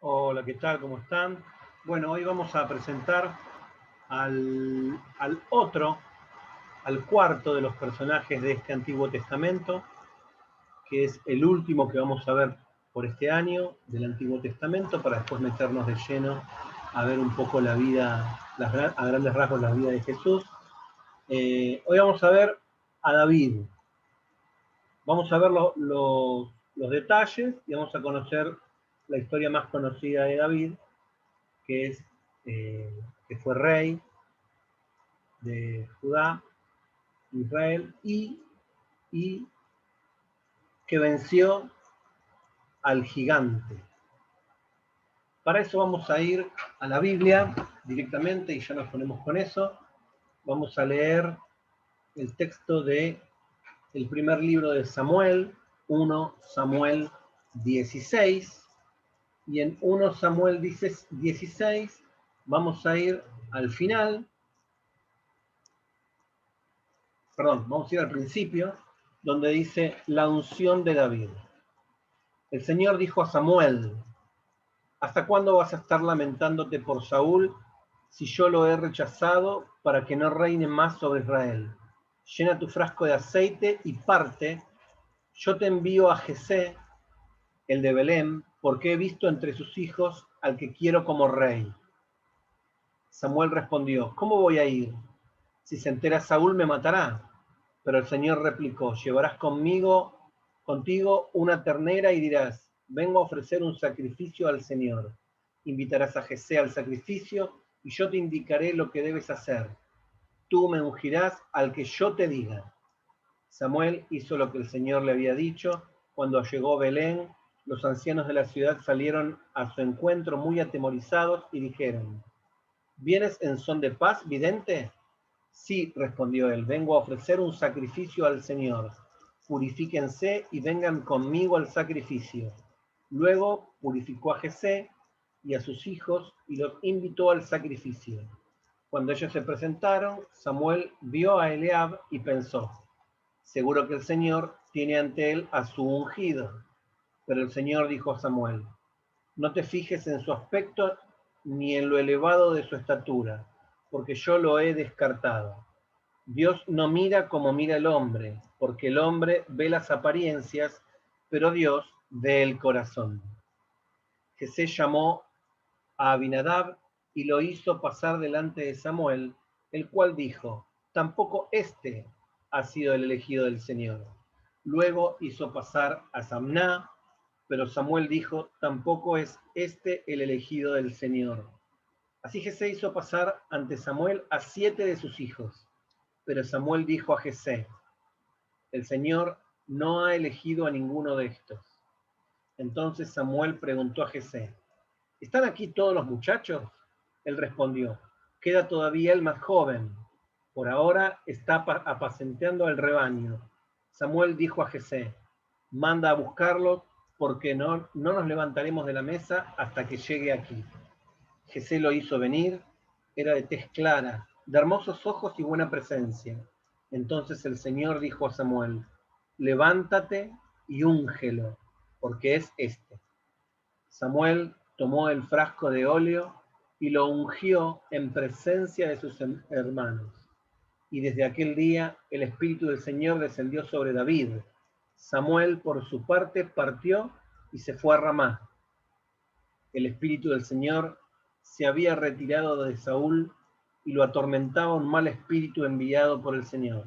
Hola, ¿qué tal? ¿Cómo están? Bueno, hoy vamos a presentar al cuarto de los personajes de este Antiguo Testamento, que es el último que vamos a ver por este año del Antiguo Testamento, para después meternos de lleno a ver un poco la vida, a grandes rasgos la vida de Jesús. Hoy vamos a ver a David. Vamos a ver los detalles y vamos a conocer la historia más conocida de David, que es que fue rey de Judá, Israel, y que venció al gigante. Para eso vamos a ir a la Biblia directamente y ya nos ponemos con eso. Vamos a leer el texto de el primer libro de Samuel, 1 Samuel 16, y en 1 Samuel 16 vamos a ir al final. Perdón, vamos a ir al principio, donde dice la unción de David. El Señor dijo a Samuel: ¿hasta cuándo vas a estar lamentándote por Saúl, si yo lo he rechazado para que no reine más sobre Israel? Llena tu frasco de aceite y parte. Yo te envío a Jesé, el de Belén, porque he visto entre sus hijos al que quiero como rey. Samuel respondió: ¿cómo voy a ir? Si se entera Saúl me matará. Pero el Señor replicó: llevarás contigo una ternera y dirás: vengo a ofrecer un sacrificio al Señor. Invitarás a Jesé al sacrificio y yo te indicaré lo que debes hacer. Tú me ungirás al que yo te diga. Samuel hizo lo que el Señor le había dicho. Cuando llegó Belén, los ancianos de la ciudad salieron a su encuentro muy atemorizados y dijeron: ¿vienes en son de paz, vidente? Sí, respondió él, vengo a ofrecer un sacrificio al Señor. Purifíquense y vengan conmigo al sacrificio. Luego purificó a Jesé y a sus hijos y los invitó al sacrificio. Cuando ellos se presentaron, Samuel vio a Eliab y pensó: seguro que el Señor tiene ante él a su ungido. Pero el Señor dijo a Samuel: no te fijes en su aspecto ni en lo elevado de su estatura, porque yo lo he descartado. Dios no mira como mira el hombre, porque el hombre ve las apariencias, pero Dios ve el corazón. Jesé llamó a Abinadab y lo hizo pasar delante de Samuel, el cual dijo: tampoco este ha sido el elegido del Señor. Luego hizo pasar a Samná, pero Samuel dijo: tampoco es este el elegido del Señor. Así Jesé hizo pasar ante Samuel a 7 de sus hijos. Pero Samuel dijo a Jesé: el Señor no ha elegido a ninguno de estos. Entonces Samuel preguntó a Jesé: ¿están aquí todos los muchachos? Él respondió: queda todavía el más joven. Por ahora está apacenteando al rebaño. Samuel dijo a Jesé: manda a buscarlo, porque no nos levantaremos de la mesa hasta que llegue aquí. Jesé lo hizo venir, era de tez clara, de hermosos ojos y buena presencia. Entonces el Señor dijo a Samuel: levántate y úngelo, porque es este. Samuel tomó el frasco de óleo y lo ungió en presencia de sus hermanos. Y desde aquel día el Espíritu del Señor descendió sobre David. Samuel, por su parte, partió y se fue a Ramá. El Espíritu del Señor se había retirado de Saúl y lo atormentaba un mal espíritu enviado por el Señor.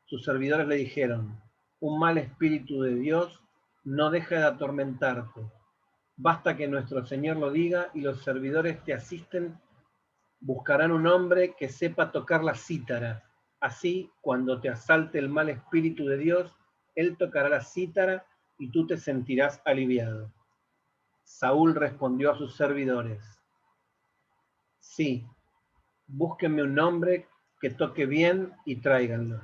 Sus servidores le dijeron: un mal espíritu de Dios no deja de atormentarte. Basta que nuestro Señor lo diga y los servidores te asisten. Buscarán un hombre que sepa tocar la cítara. Así, cuando te asalte el mal espíritu de Dios, él tocará la cítara y tú te sentirás aliviado. Saúl respondió a sus servidores: sí, búsquenme un hombre que toque bien y tráiganlo.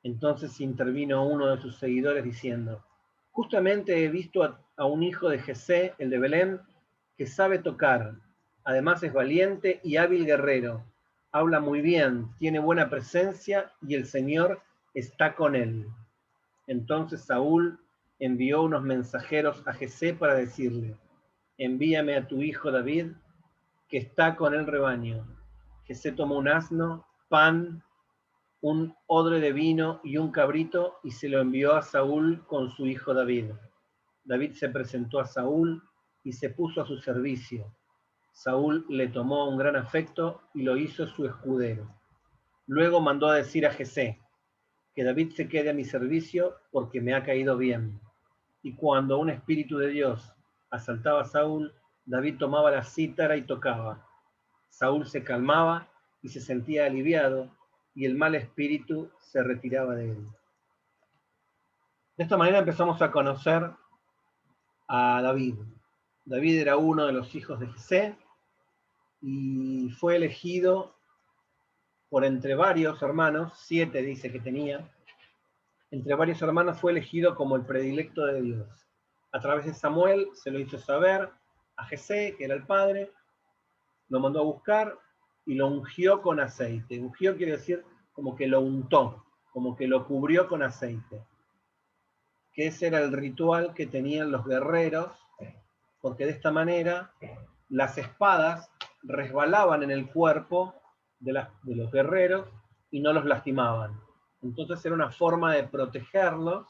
Entonces intervino uno de sus seguidores diciendo: justamente he visto a un hijo de Jesé, el de Belén, que sabe tocar. Además es valiente y hábil guerrero. Habla muy bien, tiene buena presencia y el Señor está con él. Entonces Saúl envió unos mensajeros a Jesé para decirle: envíame a tu hijo David, que está con el rebaño. Jesé tomó un asno, pan, un odre de vino y un cabrito, y se lo envió a Saúl con su hijo David. David se presentó a Saúl y se puso a su servicio. Saúl le tomó un gran afecto y lo hizo su escudero. Luego mandó a decir a Jesé, que David se quede a mi servicio porque me ha caído bien. Y cuando un espíritu de Dios asaltaba a Saúl, David tomaba la cítara y tocaba. Saúl se calmaba y se sentía aliviado, y el mal espíritu se retiraba de él. De esta manera empezamos a conocer a David. David era uno de los hijos de Jesé y fue elegido por entre varios hermanos, 7 dice que tenía, entre varios hermanos fue elegido como el predilecto de Dios. A través de Samuel se lo hizo saber a Jesé, que era el padre, lo mandó a buscar y lo ungió con aceite. Ungió quiere decir como que lo untó, como que lo cubrió con aceite. Que ese era el ritual que tenían los guerreros, porque de esta manera las espadas resbalaban en el cuerpo de los guerreros y no los lastimaban. Entonces era una forma de protegerlos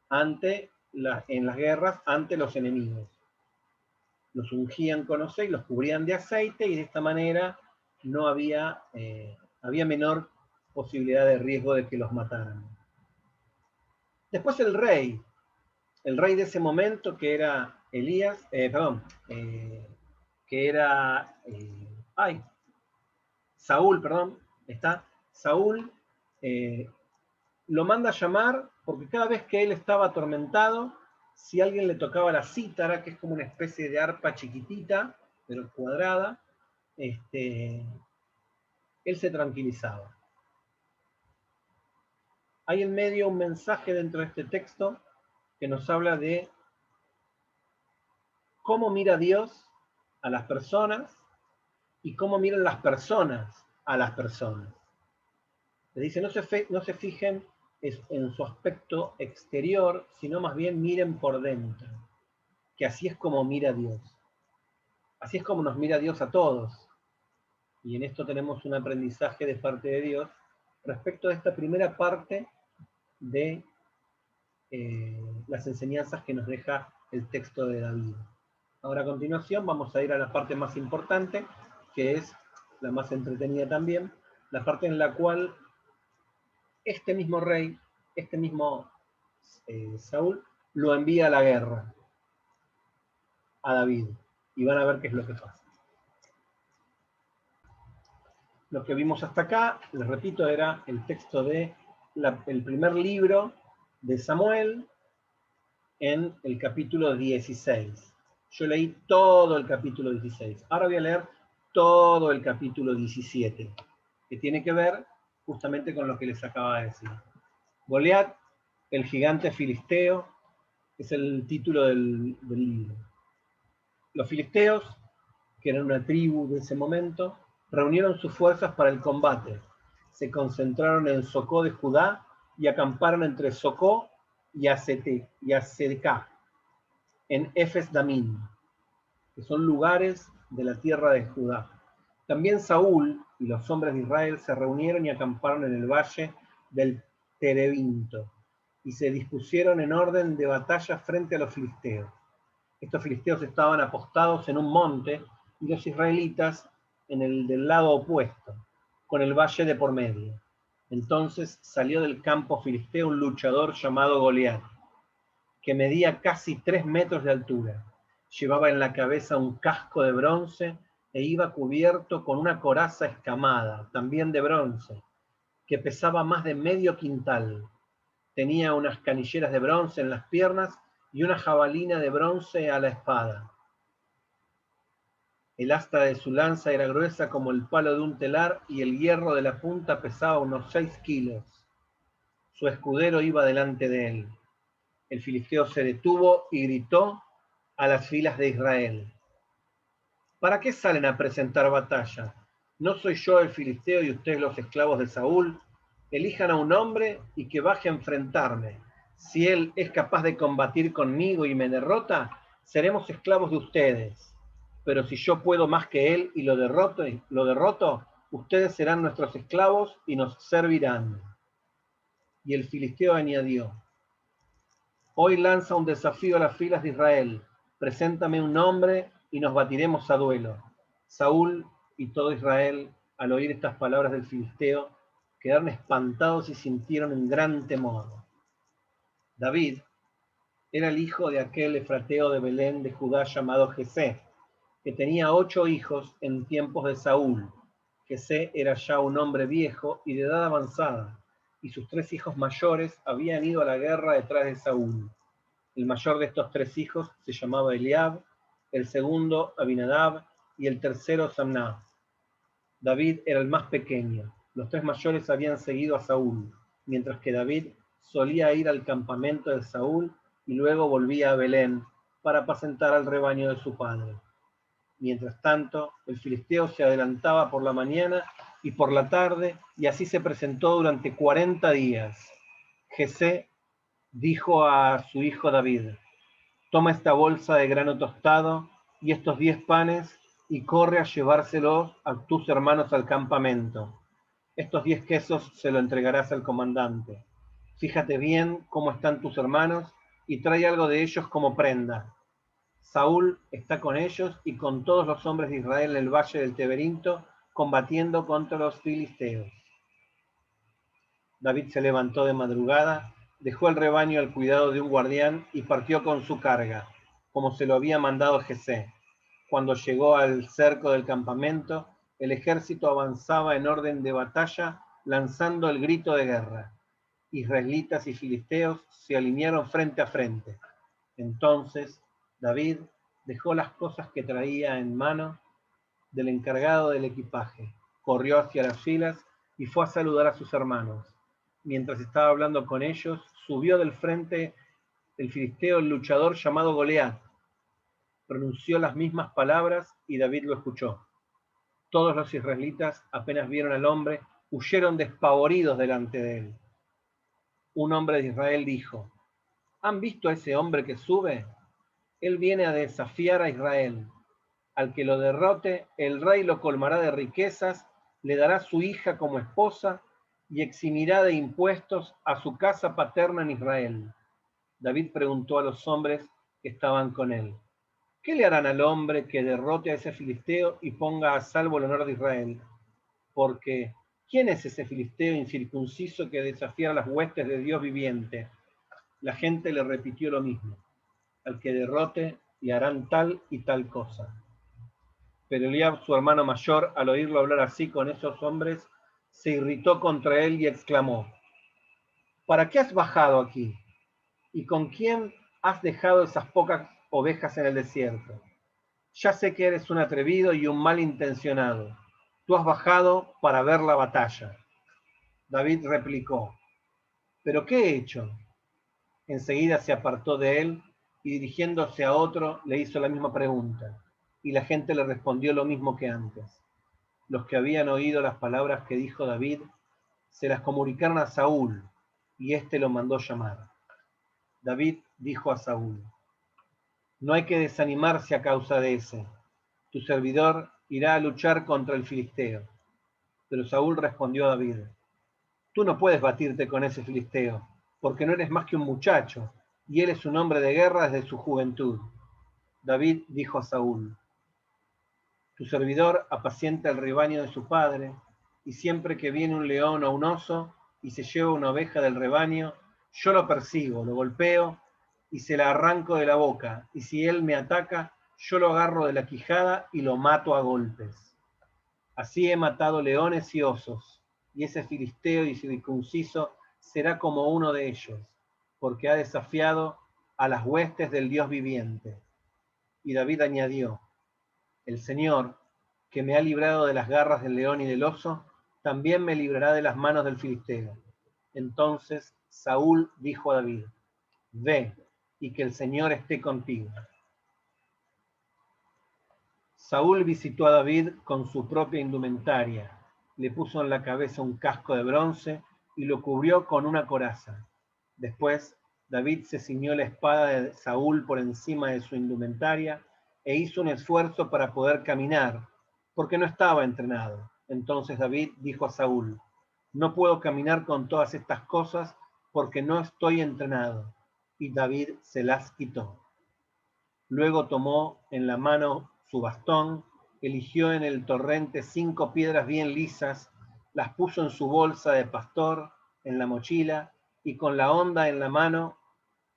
en las guerras ante los enemigos. Los ungían con aceite, los cubrían de aceite y de esta manera no había menor posibilidad de riesgo de que los mataran. Después el rey de ese momento que era Saúl, Saúl lo manda a llamar porque cada vez que él estaba atormentado, si alguien le tocaba la cítara, que es como una especie de arpa chiquitita, pero cuadrada, él se tranquilizaba. Hay en medio un mensaje dentro de este texto que nos habla de cómo mira Dios a las personas y cómo miran las personas a las personas. Le dice, no se fijen en su aspecto exterior, sino más bien miren por dentro, que así es como mira Dios. Así es como nos mira Dios a todos. Y en esto tenemos un aprendizaje de parte de Dios respecto de esta primera parte de las enseñanzas que nos deja el texto de David. Ahora a continuación vamos a ir a la parte más importante, que es la más entretenida también, la parte en la cual este mismo rey, este mismo Saúl, lo envía a la guerra a David. Y van a ver qué es lo que pasa. Lo que vimos hasta acá, les repito, era el texto de el primer libro de Samuel en el capítulo 16. Yo leí todo el capítulo 16. Ahora voy a leer todo el capítulo 17, que tiene que ver justamente con lo que les acaba de decir. Goliat, el gigante filisteo, es el título del libro. Los filisteos, que eran una tribu de ese momento, reunieron sus fuerzas para el combate. Se concentraron en Socó de Judá y acamparon entre Socó y Azedecá, en Efes Damín, que son lugares de la tierra de Judá. También Saúl y los hombres de Israel se reunieron y acamparon en el valle del Terebinto, y se dispusieron en orden de batalla frente a los filisteos. Estos filisteos estaban apostados en un monte y los israelitas en el del lado opuesto, con el valle de por medio. Entonces salió del campo filisteo un luchador llamado Goliat, que medía casi 3 metros de altura. Llevaba en la cabeza un casco de bronce e iba cubierto con una coraza escamada, también de bronce, que pesaba más de medio quintal. Tenía unas canilleras de bronce en las piernas y una jabalina de bronce a la espada. El asta de su lanza era gruesa como el palo de un telar y el hierro de la punta pesaba unos 6 kilos. Su escudero iba delante de él. El filisteo se detuvo y gritó a las filas de Israel: ¿para qué salen a presentar batalla? ¿No soy yo el filisteo y ustedes los esclavos de Saúl? Elijan a un hombre y que baje a enfrentarme. Si él es capaz de combatir conmigo y me derrota, seremos esclavos de ustedes, pero si yo puedo más que él y lo derroto, ustedes serán nuestros esclavos y nos servirán. Y el filisteo añadió, hoy lanza un desafío a las filas de Israel, preséntame un nombre y nos batiremos a duelo. Saúl y todo Israel, al oír estas palabras del filisteo, quedaron espantados y sintieron un gran temor. David era el hijo de aquel efrateo de Belén de Judá llamado Jesé, que tenía 8 hijos en tiempos de Saúl. Jesé era ya un hombre viejo y de edad avanzada, y sus 3 hijos mayores habían ido a la guerra detrás de Saúl. El mayor de estos 3 hijos se llamaba Eliab, el segundo Abinadab y el tercero Samná. David era el más pequeño. Los 3 mayores habían seguido a Saúl, mientras que David solía ir al campamento de Saúl y luego volvía a Belén para apacentar al rebaño de su padre. Mientras tanto, el filisteo se adelantaba por la mañana y por la tarde, y así se presentó durante 40 días. Jesé dijo a su hijo David, toma esta bolsa de grano tostado y estos 10 panes y corre a llevárselos a tus hermanos al campamento. Estos 10 quesos se lo entregarás al comandante. Fíjate bien cómo están tus hermanos y trae algo de ellos como prenda. Saúl está con ellos y con todos los hombres de Israel en el valle del Teberinto, combatiendo contra los filisteos. David se levantó de madrugada, dejó el rebaño al cuidado de un guardián y partió con su carga, como se lo había mandado Jesé. Cuando llegó al cerco del campamento, el ejército avanzaba en orden de batalla, lanzando el grito de guerra. Israelitas y filisteos se alinearon frente a frente. Entonces David dejó las cosas que traía en mano del encargado del equipaje, corrió hacia las filas y fue a saludar a sus hermanos. Mientras estaba hablando con ellos, subió del frente el filisteo, el luchador llamado Goliat. Pronunció las mismas palabras y David lo escuchó. Todos los israelitas, apenas vieron al hombre, huyeron despavoridos delante de él. Un hombre de Israel dijo, ¿han visto a ese hombre que sube? Él viene a desafiar a Israel. Al que lo derrote, el rey lo colmará de riquezas, le dará su hija como esposa y eximirá de impuestos a su casa paterna en Israel. David preguntó a los hombres que estaban con él, ¿qué le harán al hombre que derrote a ese filisteo y ponga a salvo el honor de Israel? Porque, ¿quién es ese filisteo incircunciso que desafía a las huestes de Dios viviente? La gente le repitió lo mismo, al que derrote le harán tal y tal cosa. Pero Eliab, su hermano mayor, al oírlo hablar así con esos hombres, se irritó contra él y exclamó, ¿para qué has bajado aquí? ¿Y con quién has dejado esas pocas ovejas en el desierto? Ya sé que eres un atrevido y un malintencionado. Tú has bajado para ver la batalla. David replicó, ¿pero qué he hecho? Enseguida se apartó de él y dirigiéndose a otro le hizo la misma pregunta, y la gente le respondió lo mismo que antes. Los que habían oído las palabras que dijo David se las comunicaron a Saúl, y éste lo mandó llamar. David dijo a Saúl, no hay que desanimarse a causa de ese. Tu servidor irá a luchar contra el filisteo. Pero Saúl respondió a David, tú no puedes batirte con ese filisteo, porque no eres más que un muchacho, y él es un hombre de guerra desde su juventud. David dijo a Saúl, tu servidor apacienta el rebaño de su padre, y siempre que viene un león o un oso y se lleva una oveja del rebaño, yo lo persigo, lo golpeo y se la arranco de la boca, y si él me ataca, yo lo agarro de la quijada y lo mato a golpes. Así he matado leones y osos, y ese filisteo incircunciso será como uno de ellos, porque ha desafiado a las huestes del Dios viviente. Y David añadió, el Señor, que me ha librado de las garras del león y del oso, también me librará de las manos del filisteo. Entonces Saúl dijo a David, ve, y que el Señor esté contigo. Saúl visitó a David con su propia indumentaria, le puso en la cabeza un casco de bronce y lo cubrió con una coraza. Después David se ciñó la espada de Saúl por encima de su indumentaria e hizo un esfuerzo para poder caminar, porque no estaba entrenado. Entonces David dijo a Saúl: no puedo caminar con todas estas cosas porque no estoy entrenado. Y David se las quitó. Luego tomó en la mano su bastón, eligió en el torrente 5 piedras bien lisas, las puso en su bolsa de pastor, en la mochila, y con la honda en la mano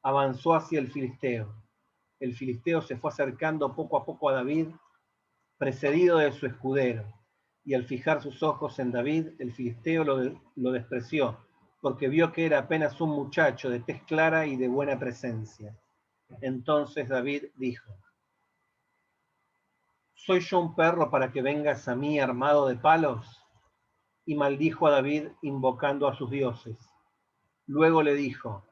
avanzó hacia el filisteo. El filisteo se fue acercando poco a poco a David, precedido de su escudero, y al fijar sus ojos en David, el filisteo lo despreció, porque vio que era apenas un muchacho de tez clara y de buena presencia. Entonces David dijo: ¿soy yo un perro para que vengas a mí armado de palos? Y maldijo a David invocando a sus dioses. Luego le dijo: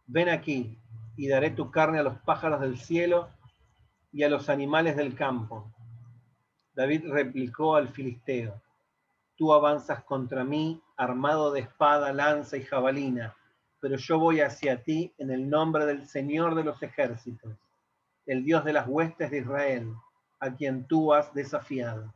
ven aquí, y daré tu carne a los pájaros del cielo y a los animales del campo. David replicó al filisteo: tú avanzas contra mí armado de espada, lanza y jabalina, pero yo voy hacia ti en el nombre del Señor de los ejércitos, el Dios de las huestes de Israel, a quien tú has desafiado.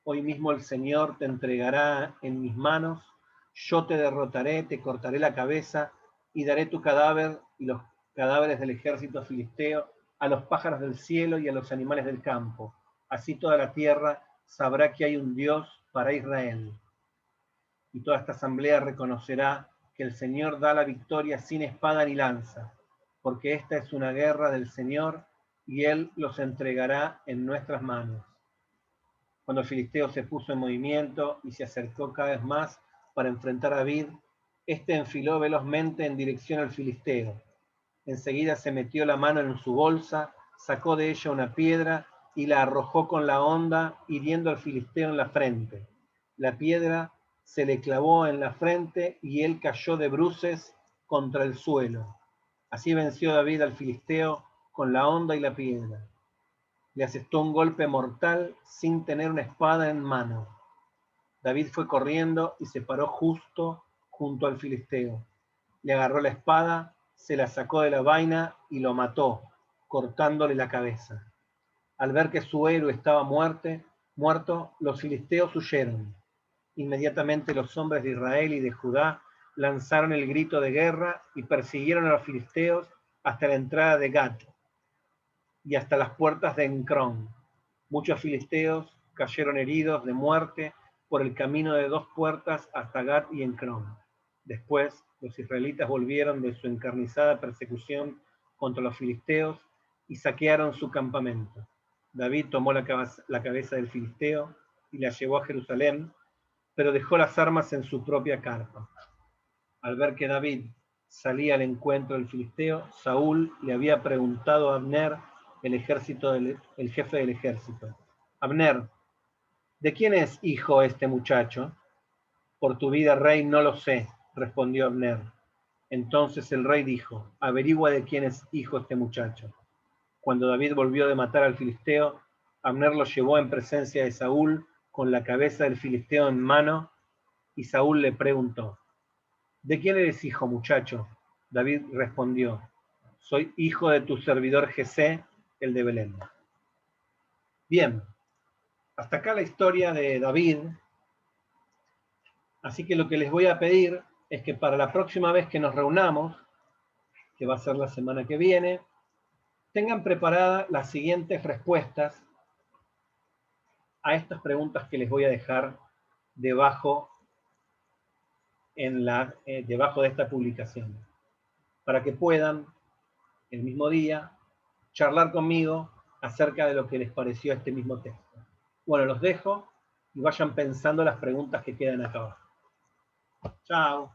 Hoy mismo el Señor te entregará en mis manos, yo te derrotaré, te cortaré la cabeza y daré tu cadáver y los cadáveres del ejército filisteo a los pájaros del cielo y a los animales del campo. Así toda la tierra sabrá que hay un Dios para Israel. Y toda esta asamblea reconocerá que el Señor da la victoria sin espada ni lanza, porque esta es una guerra del Señor y Él los entregará en nuestras manos. Cuando el filisteo se puso en movimiento y se acercó cada vez más para enfrentar a David, este enfiló velozmente en dirección al filisteo. Enseguida se metió la mano en su bolsa, sacó de ella una piedra y la arrojó con la honda, hiriendo al filisteo en la frente. La piedra se le clavó en la frente y él cayó de bruces contra el suelo. Así venció David al filisteo con la honda y la piedra. Le asestó un golpe mortal sin tener una espada en mano. David fue corriendo y se paró justo junto al filisteo. Le agarró la espada, se la sacó de la vaina y lo mató, cortándole la cabeza. Al ver que su héroe estaba muerto, los filisteos huyeron. Inmediatamente los hombres de Israel y de Judá lanzaron el grito de guerra y persiguieron a los filisteos hasta la entrada de Gat y hasta las puertas de Encrón. Muchos filisteos cayeron heridos de muerte por el camino de 2 puertas hasta Gat y Encrón. Después, los israelitas volvieron de su encarnizada persecución contra los filisteos y saquearon su campamento. David tomó la cabeza del filisteo y la llevó a Jerusalén, pero dejó las armas en su propia carpa. Al ver que David salía al encuentro del filisteo, Saúl le había preguntado a Abner, el jefe del ejército: Abner, ¿de quién es hijo este muchacho? Por tu vida, rey, no lo sé, respondió Abner. Entonces el rey dijo: averigua de quién es hijo este muchacho. Cuando David volvió de matar al filisteo, Abner lo llevó en presencia de Saúl con la cabeza del filisteo en mano, y Saúl le preguntó: ¿de quién eres hijo, muchacho? David respondió: soy hijo de tu servidor Jesé, el de Belén. Bien, hasta acá la historia de David. Así que lo que les voy a pedir es que para la próxima vez que nos reunamos, que va a ser la semana que viene, tengan preparadas las siguientes respuestas a estas preguntas que les voy a dejar debajo, debajo de esta publicación, para que puedan el mismo día charlar conmigo acerca de lo que les pareció este mismo texto. Bueno, los dejo y vayan pensando las preguntas que quedan acá abajo. Chao.